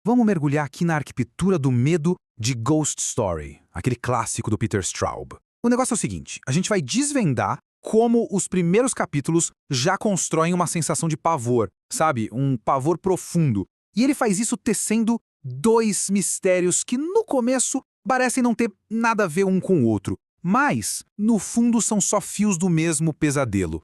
Vamos mergulhar aqui na arquitetura do medo de Ghost Story, aquele clássico do Peter Straub. O negócio é o seguinte, a gente vai desvendar como os primeiros capítulos já constroem uma sensação de pavor, sabe? Um pavor profundo. E ele faz isso tecendo dois mistérios que, no começo, parecem não ter nada a ver um com o outro, mas, no fundo, são só fios do mesmo pesadelo.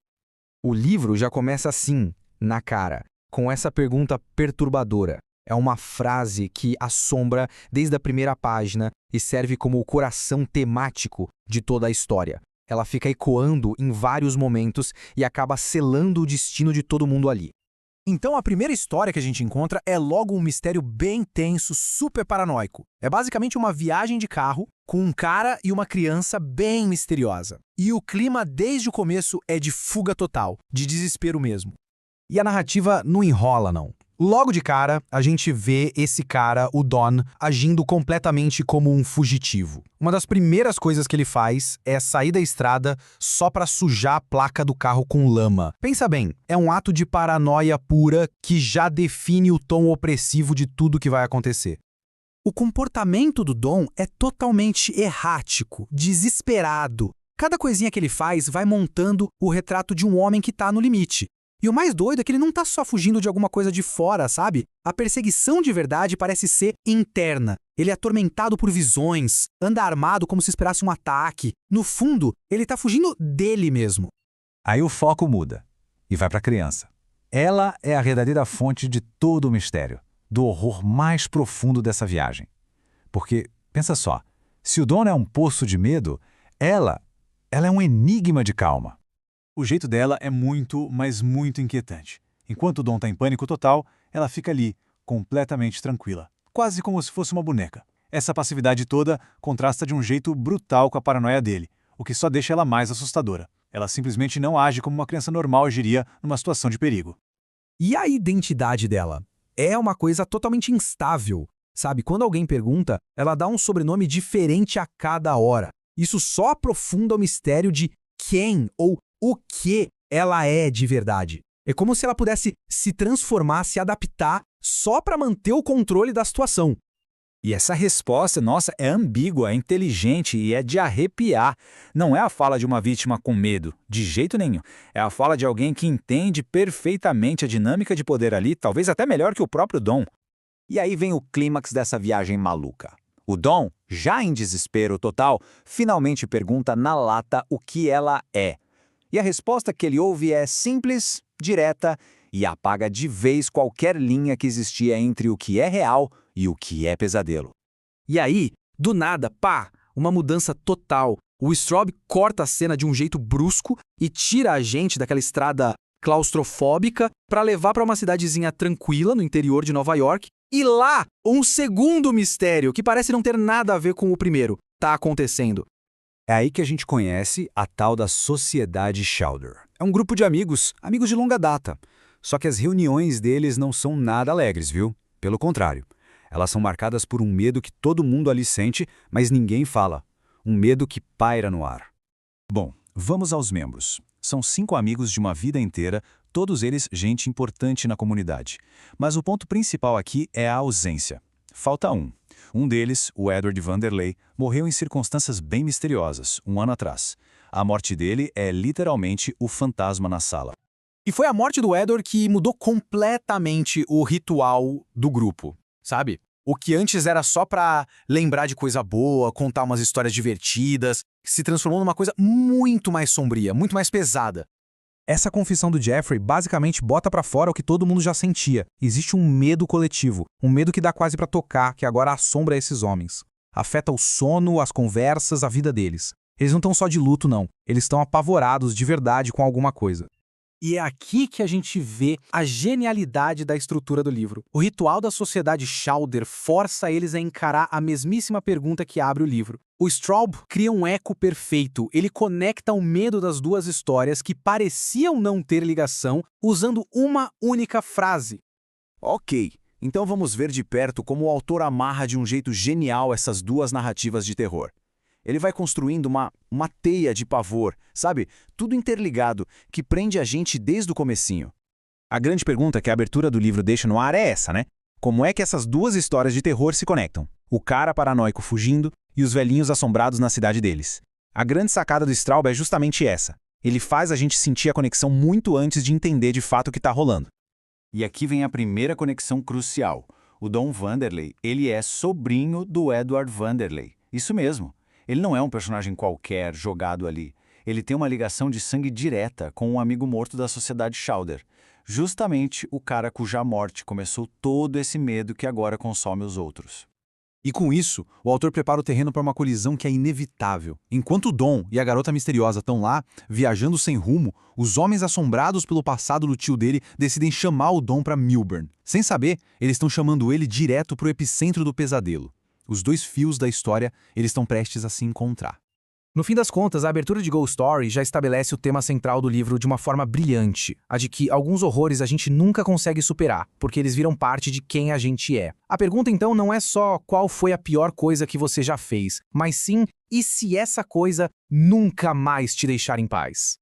O livro já começa assim, na cara, com essa pergunta perturbadora. É uma frase que assombra desde a primeira página e serve como o coração temático de toda a história. Ela fica ecoando em vários momentos e acaba selando o destino de todo mundo ali. Então a primeira história que a gente encontra é logo um mistério bem tenso, super paranoico. É basicamente uma viagem de carro com um cara e uma criança bem misteriosa. E o clima desde o começo é de fuga total, de desespero mesmo. E a narrativa não enrola, não. Logo de cara, a gente vê esse cara, o Don, agindo completamente como um fugitivo. Uma das primeiras coisas que ele faz é sair da estrada só pra sujar a placa do carro com lama. Pensa bem, é um ato de paranoia pura que já define o tom opressivo de tudo que vai acontecer. O comportamento do Don é totalmente errático, desesperado. Cada coisinha que ele faz vai montando o retrato de um homem que tá no limite. E o mais doido é que ele não tá só fugindo de alguma coisa de fora, sabe? A perseguição de verdade parece ser interna. Ele é atormentado por visões, anda armado como se esperasse um ataque. No fundo, ele tá fugindo dele mesmo. Aí o foco muda e vai para a criança. Ela é a verdadeira fonte de todo o mistério, do horror mais profundo dessa viagem. Porque, pensa só, se o Don é um poço de medo, ela é um enigma de calma. O jeito dela é muito, mas muito inquietante. Enquanto o Don está em pânico total, ela fica ali, completamente tranquila, quase como se fosse uma boneca. Essa passividade toda contrasta de um jeito brutal com a paranoia dele, o que só deixa ela mais assustadora. Ela simplesmente não age como uma criança normal agiria numa situação de perigo. E a identidade dela? É uma coisa totalmente instável, sabe? Quando alguém pergunta, ela dá um sobrenome diferente a cada hora. Isso só aprofunda o mistério de quem ou o que ela é de verdade. É como se ela pudesse se transformar, se adaptar só para manter o controle da situação. E essa resposta, nossa, é ambígua, é inteligente e é de arrepiar. Não é a fala de uma vítima com medo, de jeito nenhum. É a fala de alguém que entende perfeitamente a dinâmica de poder ali, talvez até melhor que o próprio Don. E aí vem o clímax dessa viagem maluca. O Don, já em desespero total, finalmente pergunta na lata o que ela é. E a resposta que ele ouve é simples, direta e apaga de vez qualquer linha que existia entre o que é real e o que é pesadelo. E aí, do nada, pá, uma mudança total. O Straub corta a cena de um jeito brusco e tira a gente daquela estrada claustrofóbica para levar para uma cidadezinha tranquila no interior de Nova York. E lá, um segundo mistério que parece não ter nada a ver com o primeiro tá acontecendo. É aí que a gente conhece a tal da Sociedade Chowder. É um grupo de amigos de longa data. Só que as reuniões deles não são nada alegres, viu? Pelo contrário, elas são marcadas por um medo que todo mundo ali sente, mas ninguém fala. Um medo que paira no ar. Bom, vamos aos membros. São 5 amigos de uma vida inteira, todos eles gente importante na comunidade. Mas o ponto principal aqui é a ausência. Falta um. Um deles, o Edward Vanderlei, morreu em circunstâncias bem misteriosas, um ano atrás. A morte dele é literalmente o fantasma na sala. E foi a morte do Edward que mudou completamente o ritual do grupo, sabe? O que antes era só pra lembrar de coisa boa, contar umas histórias divertidas, se transformou numa coisa muito mais sombria, muito mais pesada. Essa confissão do Jeffrey basicamente bota pra fora o que todo mundo já sentia. Existe um medo coletivo, um medo que dá quase pra tocar, que agora assombra esses homens. Afeta o sono, as conversas, a vida deles. Eles não estão só de luto, não. Eles estão apavorados de verdade com alguma coisa. E é aqui que a gente vê a genialidade da estrutura do livro. O ritual da Sociedade Chowder força eles a encarar a mesmíssima pergunta que abre o livro. O Straub cria um eco perfeito. Ele conecta o medo das duas histórias que pareciam não ter ligação usando uma única frase. Ok, então vamos ver de perto como o autor amarra de um jeito genial essas duas narrativas de terror. Ele vai construindo uma teia de pavor, sabe? Tudo interligado, que prende a gente desde o comecinho. A grande pergunta que a abertura do livro deixa no ar é essa, né? Como é que essas duas histórias de terror se conectam? O cara paranoico fugindo e os velhinhos assombrados na cidade deles. A grande sacada do Straub é justamente essa. Ele faz a gente sentir a conexão muito antes de entender de fato o que está rolando. E aqui vem a primeira conexão crucial. O Dom Vanderlei, ele é sobrinho do Edward Vanderlei. Isso mesmo. Ele não é um personagem qualquer jogado ali. Ele tem uma ligação de sangue direta com um amigo morto da Sociedade Chowder. Justamente o cara cuja morte começou todo esse medo que agora consome os outros. E com isso, o autor prepara o terreno para uma colisão que é inevitável. Enquanto o Dom e a garota misteriosa estão lá, viajando sem rumo, os homens assombrados pelo passado do tio dele decidem chamar o Dom para Milburn. Sem saber, eles estão chamando ele direto para o epicentro do pesadelo. Os dois fios da história, eles estão prestes a se encontrar. No fim das contas, a abertura de Ghost Story já estabelece o tema central do livro de uma forma brilhante, a de que alguns horrores a gente nunca consegue superar, porque eles viram parte de quem a gente é. A pergunta então não é só qual foi a pior coisa que você já fez, mas sim, e se essa coisa nunca mais te deixar em paz?